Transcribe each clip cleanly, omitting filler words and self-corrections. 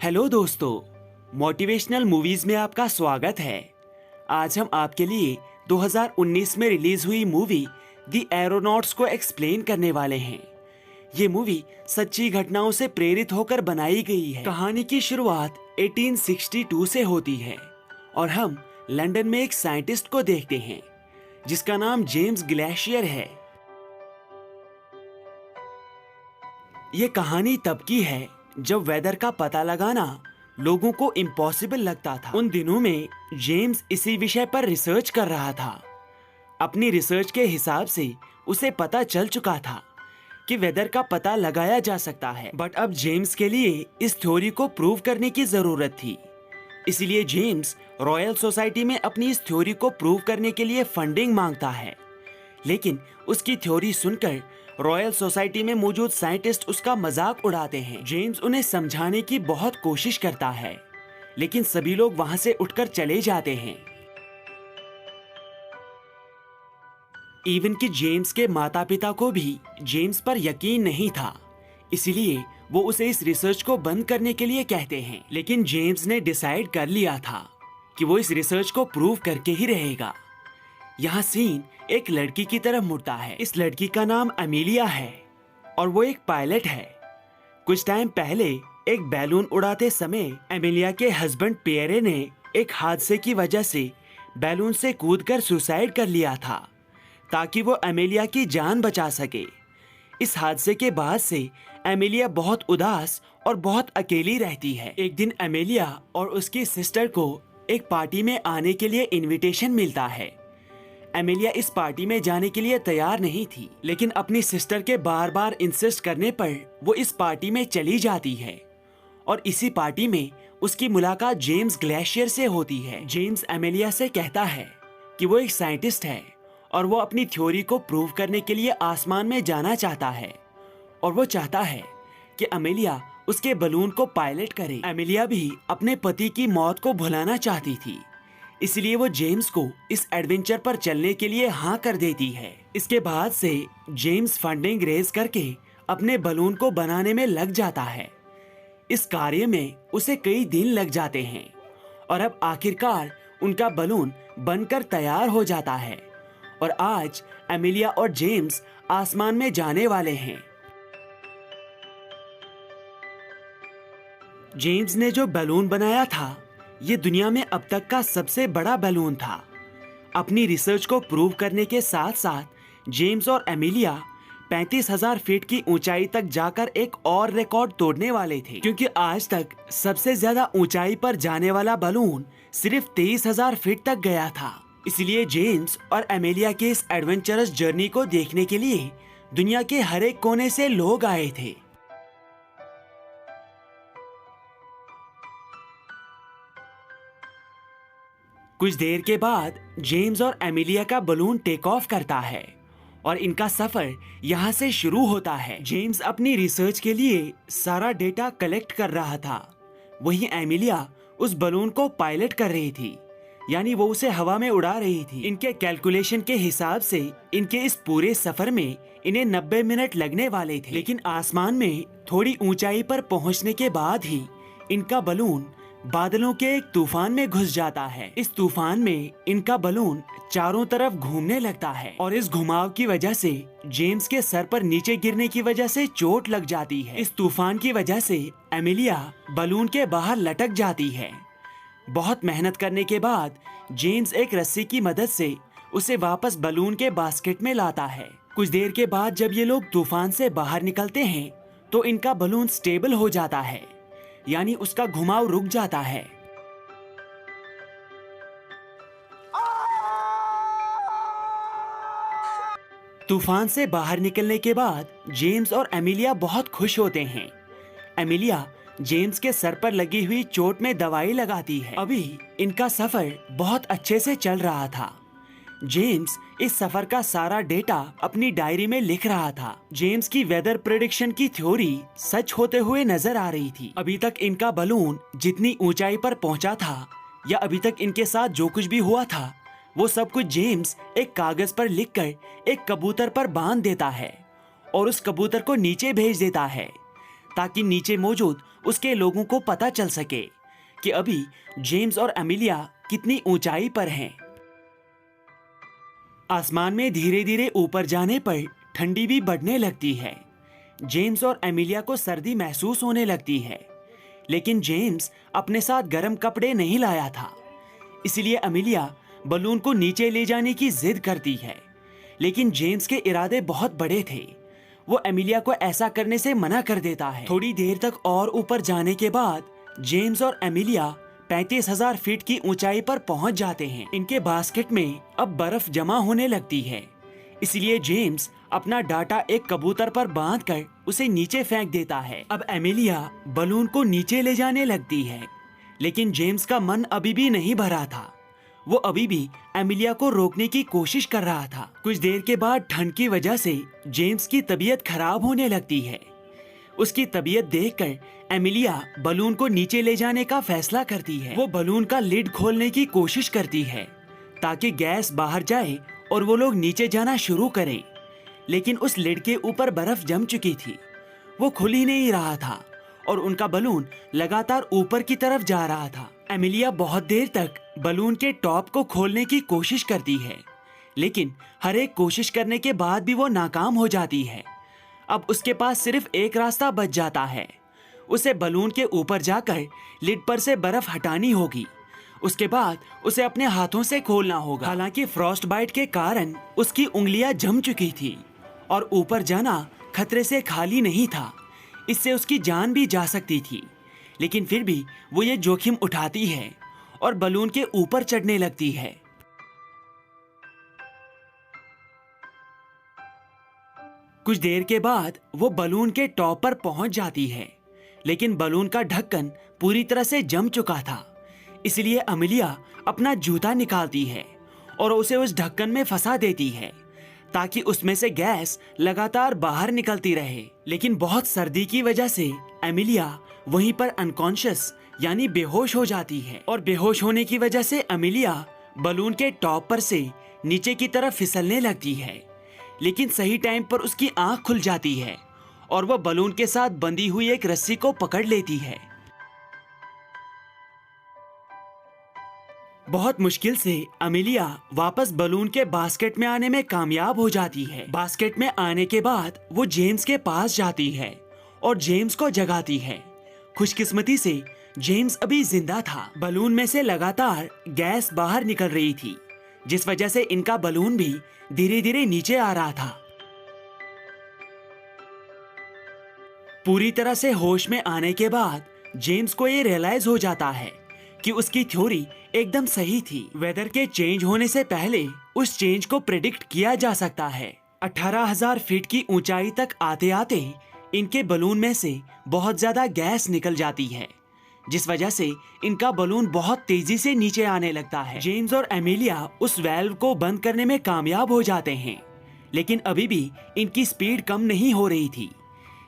Hello दोस्तों, motivational movies में आपका स्वागत है। आज हम आपके लिए 2019 में रिलीज हुई मूवी द एरोनॉट्स को एक्सप्लेन करने वाले हैं। ये मूवी सच्ची घटनाओं से प्रेरित होकर बनाई गई है। कहानी की शुरुआत 1862 से होती है और हम लंदन में एक साइंटिस्ट को देखते हैं जिसका नाम जेम्स ग्लेशियर है। ये कहानी तब की है जब वेदर का पता लगाना लोगों को इम्पॉसिबल लगता था। उन दिनों में जेम्स इसी विषय पर रिसर्च कर रहा था। अपनी रिसर्च के हिसाब से उसे पता चल चुका था कि वेदर का पता लगाया जा सकता है, बट अब जेम्स के लिए इस थ्योरी को प्रूव करने की जरूरत थी। इसलिए जेम्स रॉयल सोसाइटी में अपनी इस थ्योरी को प्रूव करने के लिए फंडिंग मांगता है, लेकिन उसकी थ्योरी सुनकर रॉयल सोसाइटी में मौजूद साइंटिस्ट उसका मजाक उड़ाते हैं। जेम्स उन्हें समझाने की बहुत कोशिश करता है, लेकिन सभी लोग वहां से उठकर चले जाते हैं। इवन कि जेम्स के माता पिता को भी जेम्स पर यकीन नहीं था, इसलिए वो उसे इस रिसर्च को बंद करने के लिए कहते हैं। लेकिन जेम्स ने डिसाइड कर लिया था कि वो इस रिसर्च को प्रूव करके ही रहेगा। यहाँ सीन एक लड़की की तरफ मुड़ता है। इस लड़की का नाम अमेलिया है और वो एक पायलट है। कुछ टाइम पहले एक बैलून उड़ाते समय अमेलिया के हस्बैंड पियरे ने एक हादसे की वजह से बैलून से कूदकर सुसाइड कर लिया था ताकि वो अमेलिया की जान बचा सके। इस हादसे के बाद से अमेलिया बहुत उदास और बहुत अकेली रहती है। एक दिन अमेलिया और उसकी सिस्टर को एक पार्टी में आने के लिए इनविटेशन मिलता है। अमेलिया इस पार्टी में जाने के लिए तैयार नहीं थी, लेकिन अपनी सिस्टर के बार बार इंसिस्ट करने पर वो इस पार्टी में चली जाती है और इसी पार्टी में उसकी मुलाकात जेम्स ग्लेशियर से होती है। जेम्स अमेलिया से कहता है कि वो एक साइंटिस्ट है और वो अपनी थ्योरी को प्रूव करने के लिए आसमान में जाना चाहता है और वो चाहता है कि अमेलिया उसके बलून को पायलट करे। अमेलिया भी अपने पति की मौत को भुलाना चाहती थी, इसलिए वो जेम्स को इस एडवेंचर पर चलने के लिए हाँ कर देती है। इसके बाद से जेम्स फंडिंग रेज करके अपने बलून को बनाने में लग जाता है। इस कार्य में उसे कई दिन लग जाते हैं और अब आखिरकार उनका बलून बनकर तैयार हो जाता है और आज अमेलिया और जेम्स आसमान में जाने वाले हैं। जेम्स ने जो बैलून बनाया था ये दुनिया में अब तक का सबसे बड़ा बैलून था। अपनी रिसर्च को प्रूव करने के साथ साथ जेम्स और एमिलिया 35,000 फीट की ऊंचाई तक जाकर एक और रिकॉर्ड तोड़ने वाले थे, क्योंकि आज तक सबसे ज्यादा ऊंचाई पर जाने वाला बैलून सिर्फ 23,000 फीट तक गया था। इसलिए जेम्स और एमिलिया के इस एडवेंचरस जर्नी को देखने के लिए दुनिया के हर एक कोने से लोग आए थे। कुछ देर के बाद जेम्स और एमिलिया का बलून टेक ऑफ करता है और इनका सफर यहाँ से शुरू होता है। जेम्स अपनी रिसर्च के लिए सारा डेटा कलेक्ट कर रहा था, वहीं एमिलिया उस बलून को पायलट कर रही थी, यानी वो उसे हवा में उड़ा रही थी। इनके कैलकुलेशन के हिसाब से इनके इस पूरे सफर में इन्हें 90 मिनट लगने वाले थे, लेकिन आसमान में थोड़ी ऊंचाई पर पहुंचने के बाद ही इनका बलून बादलों के एक तूफान में घुस जाता है। इस तूफान में इनका बलून चारों तरफ घूमने लगता है और इस घुमाव की वजह से जेम्स के सर पर नीचे गिरने की वजह से चोट लग जाती है। इस तूफान की वजह से एमिलिया बलून के बाहर लटक जाती है। बहुत मेहनत करने के बाद जेम्स एक रस्सी की मदद से उसे वापस बलून के बास्केट में लाता है। कुछ देर के बाद जब ये लोग तूफान से बाहर निकलते हैं तो इनका बलून स्टेबल हो जाता है, यानी उसका घुमाव रुक जाता है। तूफान से बाहर निकलने के बाद जेम्स और एमिलिया बहुत खुश होते हैं। एमिलिया जेम्स के सर पर लगी हुई चोट में दवाई लगाती है। अभी इनका सफर बहुत अच्छे से चल रहा था। जेम्स इस सफर का सारा डेटा अपनी डायरी में लिख रहा था। जेम्स की वेदर प्रेडिक्शन की थ्योरी सच होते हुए नजर आ रही थी। अभी तक इनका बलून जितनी ऊंचाई पर पहुंचा था या अभी तक इनके साथ जो कुछ भी हुआ था वो सब कुछ जेम्स एक कागज पर लिखकर एक कबूतर पर बांध देता है और उस कबूतर को नीचे भेज देता है ताकि नीचे मौजूद उसके लोगों को पता चल सके कि अभी जेम्स और एमिलिया कितनी ऊंचाई पर हैं। आसमान में धीरे धीरे ऊपर जाने पर ठंडी भी बढ़ने लगती है। जेम्स और एमिलिया को सर्दी महसूस होने लगती है, लेकिन जेम्स अपने साथ गर्म कपड़े नहीं लाया था। इसलिए एमिलिया बलून को नीचे ले जाने की जिद करती है, लेकिन जेम्स के इरादे बहुत बड़े थे। वो एमिलिया को ऐसा करने से मना कर देता है। थोड़ी देर तक और ऊपर जाने के बाद जेम्स और एमिलिया 35,000 फीट की ऊंचाई पर पहुंच जाते हैं। इनके बास्केट में अब बर्फ जमा होने लगती है, इसलिए जेम्स अपना डाटा एक कबूतर पर बांधकर उसे नीचे फेंक देता है। अब एमिलिया बलून को नीचे ले जाने लगती है, लेकिन जेम्स का मन अभी भी नहीं भरा था। वो अभी भी एमिलिया को रोकने की कोशिश कर रहा था। कुछ देर के बाद ठंड की वजह से जेम्स की तबीयत खराब होने लगती है। उसकी तबीयत देखकर एमिलिया बलून को नीचे ले जाने का फैसला करती है। वो बलून का लिड खोलने की कोशिश करती है ताकि गैस बाहर जाए और वो लोग नीचे जाना शुरू करें, लेकिन उस लिड के ऊपर बर्फ जम चुकी थी। वो खुल ही नहीं रहा था और उनका बलून लगातार ऊपर की तरफ जा रहा था। एमिलिया बहुत देर तक बलून के टॉप को खोलने की कोशिश करती है, लेकिन हर एक कोशिश करने के बाद भी वो नाकाम हो जाती है। अब उसके पास सिर्फ एक रास्ता बच जाता है। उसे बलून के ऊपर जाकर लिड पर से बर्फ हटानी होगी। उसके बाद उसे अपने हाथों से खोलना होगा। हालांकि फ्रॉस्ट बाइट के कारण उसकी उंगलियां जम चुकी थी और ऊपर जाना खतरे से खाली नहीं था। इससे उसकी जान भी जा सकती थी, लेकिन फिर भी वो ये जोखिम उठाती है और बलून के ऊपर चढ़ने लगती है। कुछ देर के बाद वो बलून के टॉप पर पहुंच जाती है, लेकिन बलून का ढक्कन पूरी तरह से जम चुका था। इसलिए एमिलिया अपना जूता निकालती है और उसे उस ढक्कन में फंसा देती है ताकि उसमें से गैस लगातार बाहर निकलती रहे। लेकिन बहुत सर्दी की वजह से एमिलिया वहीं पर अनकॉन्शियस यानी बेहोश हो जाती है और बेहोश होने की वजह से एमिलिया बलून के टॉप पर से नीचे की तरफ फिसलने लगती है। लेकिन सही टाइम पर उसकी आंख खुल जाती है और वह बलून के साथ बंधी हुई एक रस्सी को पकड़ लेती है। बहुत मुश्किल से एमिलिया वापस बलून के बास्केट में आने में कामयाब हो जाती है। बास्केट में आने के बाद वो जेम्स के पास जाती है और जेम्स को जगाती है। खुशकिस्मती से जेम्स अभी जिंदा था। बलून में से लगातार गैस बाहर निकल रही थी, जिस वजह से इनका बलून भी धीरे धीरे नीचे आ रहा था। पूरी तरह से होश में आने के बाद जेम्स को ये रियलाइज हो जाता है कि उसकी थ्योरी एकदम सही थी। वेदर के चेंज होने से पहले उस चेंज को प्रेडिक्ट किया जा सकता है। 18,000 फीट की ऊंचाई तक आते आते इनके बलून में से बहुत ज्यादा गैस निकल जाती है, जिस वजह से इनका बलून बहुत तेजी से नीचे आने लगता है। जेम्स और एमिलिया उस वाल्व को बंद करने में कामयाब हो जाते हैं, लेकिन अभी भी इनकी स्पीड कम नहीं हो रही थी।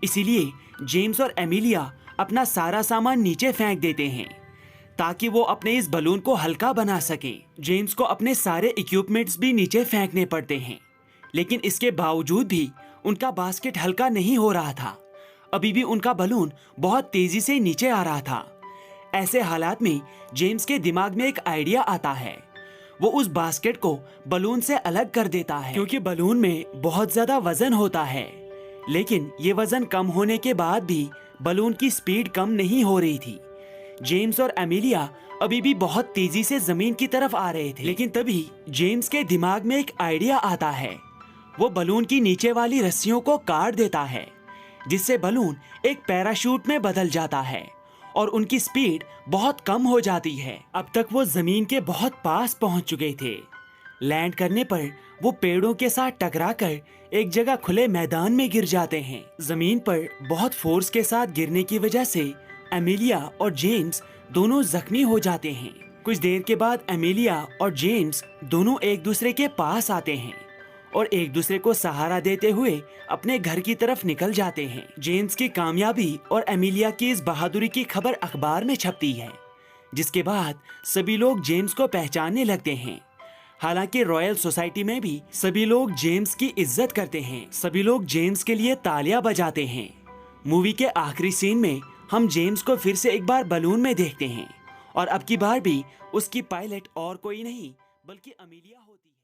इसीलिए जेम्स और एमिलिया अपना सारा सामान नीचे फेंक देते हैं ताकि वो अपने इस बलून को हल्का बना सके। जेम्स को अपने सारे इक्विपमेंट्स भी नीचे फेंकने पड़ते हैं, लेकिन इसके बावजूद भी उनका बास्केट हल्का नहीं हो रहा था। अभी भी उनका बलून बहुत तेजी से नीचे आ रहा था। ऐसे हालात में जेम्स के दिमाग में एक आइडिया आता है। वो उस बास्केट को बलून से अलग कर देता है, क्योंकि बलून में बहुत ज्यादा वजन होता है। लेकिन ये वजन कम होने के बाद भी बलून की स्पीड कम नहीं हो रही थी। जेम्स और एमिलिया अभी भी बहुत तेजी से जमीन की तरफ आ रहे थे, लेकिन तभी जेम्स के दिमाग में एक आइडिया आता है। वो बलून की नीचे वाली रस्सियों को काट देता है, जिससे बलून एक पैराशूट में बदल जाता है और उनकी स्पीड बहुत कम हो जाती है। अब तक वो जमीन के बहुत पास पहुंच चुके थे। लैंड करने पर वो पेड़ों के साथ टकराकर एक जगह खुले मैदान में गिर जाते हैं। जमीन पर बहुत फोर्स के साथ गिरने की वजह से एमिलिया और जेम्स दोनों जख्मी हो जाते हैं। कुछ देर के बाद एमिलिया और जेम्स दोनों एक दूसरे के पास आते हैं और एक दूसरे को सहारा देते हुए अपने घर की तरफ निकल जाते हैं। जेम्स की कामयाबी और एमिलिया की इस बहादुरी की खबर अखबार में छपती है, जिसके बाद सभी लोग जेम्स को पहचानने लगते हैं। हालांकि रॉयल सोसाइटी में भी सभी लोग जेम्स की इज्जत करते हैं। सभी लोग जेम्स के लिए तालियां बजाते हैं। मूवी के आखिरी सीन में हम जेम्स को फिर से एक बार बलून में देखते हैं और अब की बार भी उसकी पायलट और कोई नहीं बल्कि अमीलिया होती है।